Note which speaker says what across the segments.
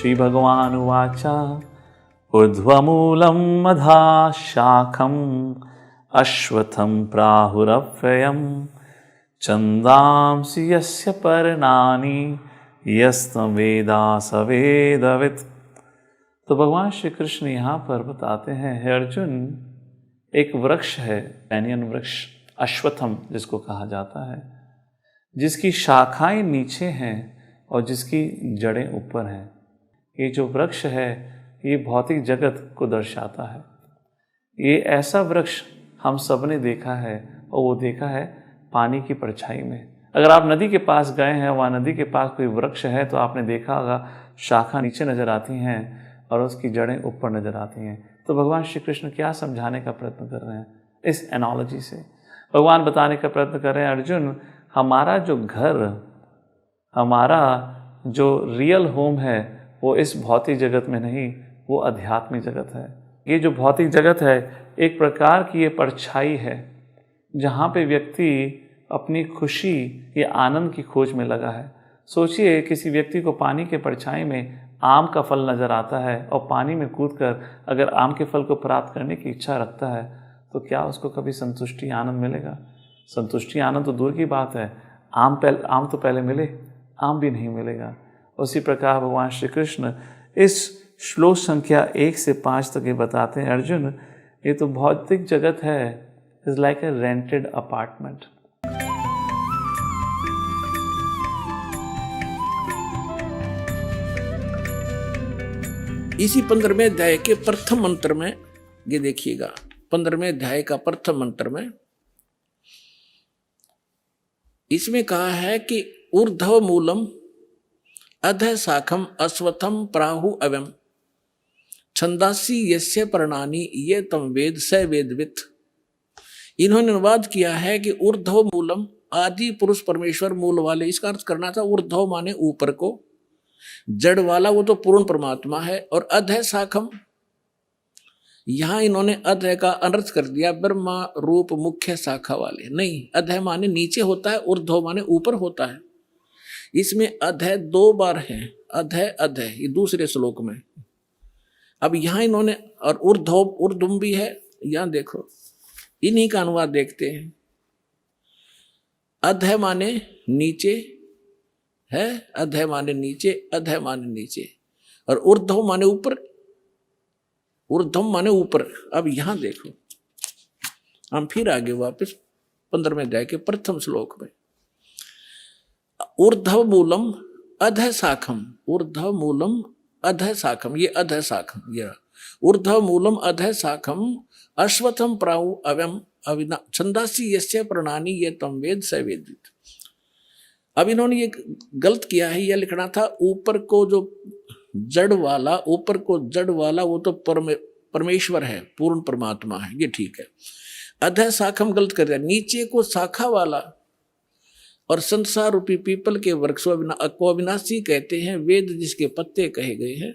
Speaker 1: श्रीभगवानुवाच ऊर्ध्वमूलं मधाशाखम् अश्वत्थं प्राहुरव्ययम् छन्दांसि यस्य पर्णानि यस्तं वेद स वेदवित्। तो भगवान श्री कृष्ण यहाँ पर बताते हैं, हे अर्जुन, एक वृक्ष है, पैनियन वृक्ष, अश्वत्थम जिसको कहा जाता है, जिसकी शाखाएं नीचे हैं और जिसकी जड़ें ऊपर हैं। ये जो वृक्ष है ये भौतिक जगत को दर्शाता है। ये ऐसा वृक्ष हम सब ने देखा है, और वो देखा है पानी की परछाई में। अगर आप नदी के पास गए हैं, वहाँ नदी के पास कोई वृक्ष है, तो आपने देखा होगा शाखा नीचे नज़र आती हैं और उसकी जड़ें ऊपर नज़र आती हैं। तो भगवान श्री कृष्ण क्या समझाने का प्रयत्न कर रहे हैं? इस एनालॉजी से भगवान बताने का प्रयत्न कर रहे हैं, अर्जुन, हमारा जो घर, हमारा जो रियल होम है वो इस भौतिक जगत में नहीं, वो आध्यात्मिक जगत है। ये जो भौतिक जगत है एक प्रकार की ये परछाई है जहाँ पे व्यक्ति अपनी खुशी या आनंद की खोज में लगा है। सोचिए, किसी व्यक्ति को पानी के परछाई में आम का फल नज़र आता है और पानी में कूदकर अगर आम के फल को प्राप्त करने की इच्छा रखता है, तो क्या उसको कभी संतुष्टि आनंद मिलेगा? संतुष्टि आनंद तो दूर की बात है, आम तो पहले मिले, आम भी नहीं मिलेगा। उसी प्रकार भगवान श्री कृष्ण इस श्लोक संख्या 1 से 5 तक ये बताते हैं, अर्जुन, ये तो भौतिक जगत है, is like a rented apartment.
Speaker 2: इसी 15वें अध्याय के प्रथम मंत्र में ये देखिएगा, 15वें अध्याय का प्रथम मंत्र में इसमें कहा है कि ऊर्ध्व मूलम अधः शाखम अश्वत्थम प्राहु अव्यम छंदासी यस्य पर्णानि ये तम वेद स वेदवित्। इन्होंने अनुवाद किया है कि ऊर्ध्व मूलम, आदि पुरुष परमेश्वर मूल वाले, इसका अर्थ करना था ऊर्ध्व माने ऊपर को, जड़ वाला वो तो पूर्ण परमात्मा है, और अधः शाखम, यहां इन्होंने अधः का अनर्थ कर दिया ब्रह्मा रूप मुख्य शाखा वाले। नहीं, अधः माने नीचे होता है, ऊर्ध्व माने ऊपर होता है। इसमें अधः 2 बार है, अधः अधः, ये दूसरे श्लोक में। अब यहां इन्होंने, और ऊर्ध्व ऊर्ध्व भी है, यहां देखो, इन्हीं का अनुवाद देखते हैं। अधः माने नीचे है, अधः माने नीचे, अधः माने नीचे, और ऊर्ध्व माने ऊपर, ऊर्ध्व माने ऊपर। अब यहां देखो, हम फिर आगे वापस 15वें अध्याय के प्रथम श्लोक में, ऊर्ध्व मूलम अधः शाखम, ऊर्ध्व मूलम अधः शाखम, ये अधः शाखम, ये ऊर्ध्व मूलम अधः शाखम अश्वत्थम प्राहु अव्यम अविना छंदासी यस्य पर्णानि ये तम वेद स वेदवित्। अब इन्होंने ये गलत किया है, यह लिखना था ऊपर को जो जड़ वाला, ऊपर को जड़ वाला वो तो परमेश्वर है, पूर्ण परमात्मा है, ये ठीक है। अधः शाखम गलत कर दिया, नीचे को शाखा वाला, और संसार रूपी पीपल के वृक्ष को अविनाशी कहते हैं, वेद जिसके पत्ते कहे गए हैं।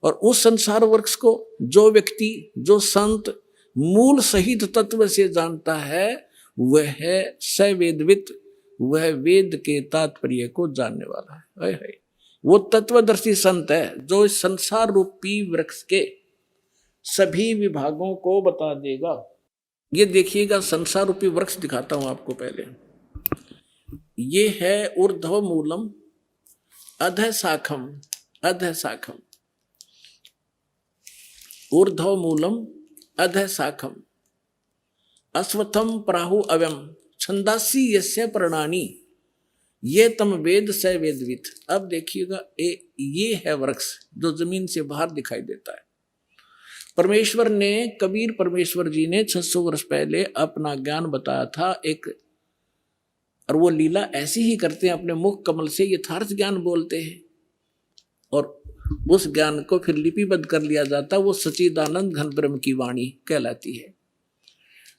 Speaker 2: और उस संसार वृक्ष को जो व्यक्ति, जो संत मूल सहित तत्व से जानता है, वह है सवेदवित्, वह वेद के तात्पर्य को जानने वाला है। वो तत्वदर्शी संत है जो इस संसार रूपी वृक्ष के सभी विभागों को बता देगा। ये देखिएगा, संसार रूपी वृक्ष दिखाता हूं आपको पहले। ये है ऊर्ध्व मूलम अधः शाखम, अधः शाखम, ऊर्ध्व मूलम अधः शाखम अश्वत्थम प्राहु अव्यम छंदासी यस्य पर्णानि ये तम वेद स वेदवित्। अब देखिएगा, ये है वृक्ष जो जमीन से बाहर दिखाई देता है। परमेश्वर ने, कबीर परमेश्वर जी ने 600 वर्ष पहले अपना ज्ञान बताया था एक, और वो लीला ऐसी ही करते हैं, अपने मुख कमल से यथार्थ ज्ञान बोलते हैं, और उस ज्ञान को फिर लिपिबद्ध कर लिया जाता है, वो सच्चिदानंद घन ब्रह्म की वाणी कहलाती है।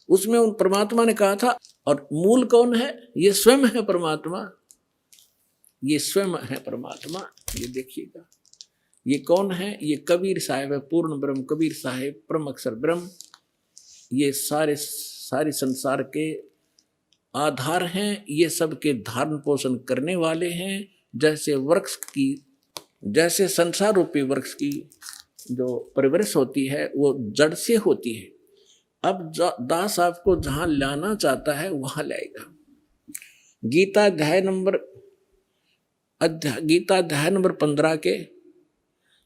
Speaker 2: उसमें उन परमात्मा ने कहा था, और मूल कौन है? ये स्वयं है परमात्मा, ये स्वयं है परमात्मा। ये देखिएगा, ये कौन है? ये कबीर साहिब है, पूर्ण ब्रह्म कबीर साहिब, परम अक्षर ब्रह्म। ये सारे संसार के आधार हैं, ये सबके धारण पोषण करने वाले हैं। जैसे वृक्ष की जैसे संसार रूपी वृक्ष की जो परिवृष होती है वो जड़ से होती है। अब दास आपको जहां लाना चाहता है वहां लाएगा। गीता अध्याय नंबर 15 के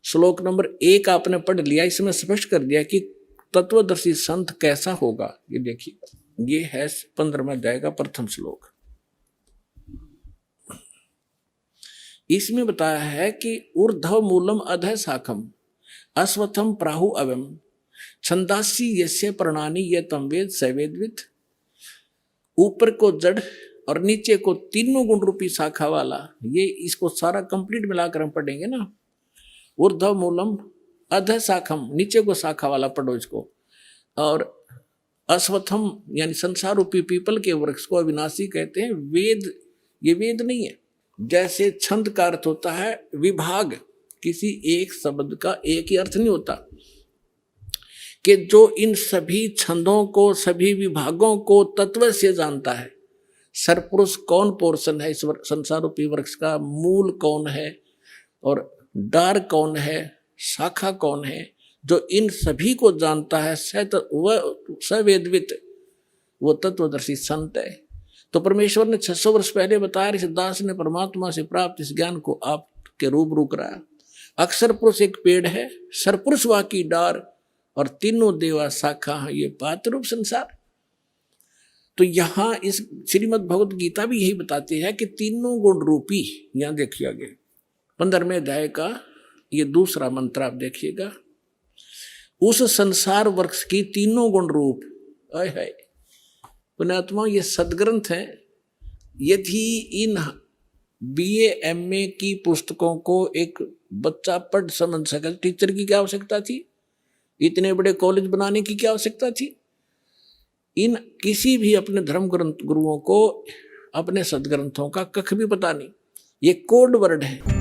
Speaker 2: श्लोक नंबर 1 आपने पढ़ लिया। इसमें स्पष्ट कर दिया कि तत्वदर्शी संत कैसा होगा। ये देखिए, ये है 15वें अध्याय का प्रथम श्लोक। इसमें बताया है कि ऊर्ध्व मूलम अधः शाखम अश्वत्थम प्राहु अवम छंदासी यस्य प्रणानी ये तम वेद सवेदवित। ऊपर को जड़ और नीचे को तीनों गुण रूपी शाखा वाला, ये इसको सारा कंप्लीट मिलाकर हम पढ़ेंगे ना। ऊर्ध्व मूलम अधः शाखम, नीचे को शाखा वाला पढ़ो इसको। और अश्वत्थम यानी संसार रूपी पीपल के वृक्ष को अविनाशी कहते हैं। वेद, ये वेद नहीं है। जैसे छंद का अर्थ होता है विभाग, किसी एक शब्द का एक ही अर्थ नहीं होता, कि जो इन सभी छंदों को, सभी विभागों को तत्व से जानता है। सरपुरुष कौन पोर्शन है इस संसार रूपी वृक्ष का, मूल कौन है और डार कौन है, शाखा कौन है, जो इन सभी को जानता है, सवेदवित, वो तत्वदर्शी संत है। तो परमेश्वर ने 600 वर्ष पहले बताया, इस दास ने परमात्मा से प्राप्त इस ज्ञान को आपके रूबरू कराया। अक्षर पुरुष एक पेड़ है, सरपुरुष वा की डार और तीनों देवा शाखा है, ये पात्र रूप संसार। तो यहां इस श्रीमद् भगवत गीता भी यही बताती है कि तीनों गुण रूपी, यहां देखिए आगे 15वें अध्याय का ये दूसरा मंत्र आप देखिएगा, उस संसार वृक्ष की तीनों गुण रूप। है पुण्यात्मा, ये सदग्रंथ है। यदि इन BA MA की पुस्तकों को एक बच्चा पढ़ समझ सके, टीचर की क्या आवश्यकता थी? इतने बड़े कॉलेज बनाने की क्या आवश्यकता थी? इन किसी भी अपने धर्म ग्रंथ गुरुओं को अपने सदग्रंथों का कख भी पता नहीं। ये कोड वर्ड है।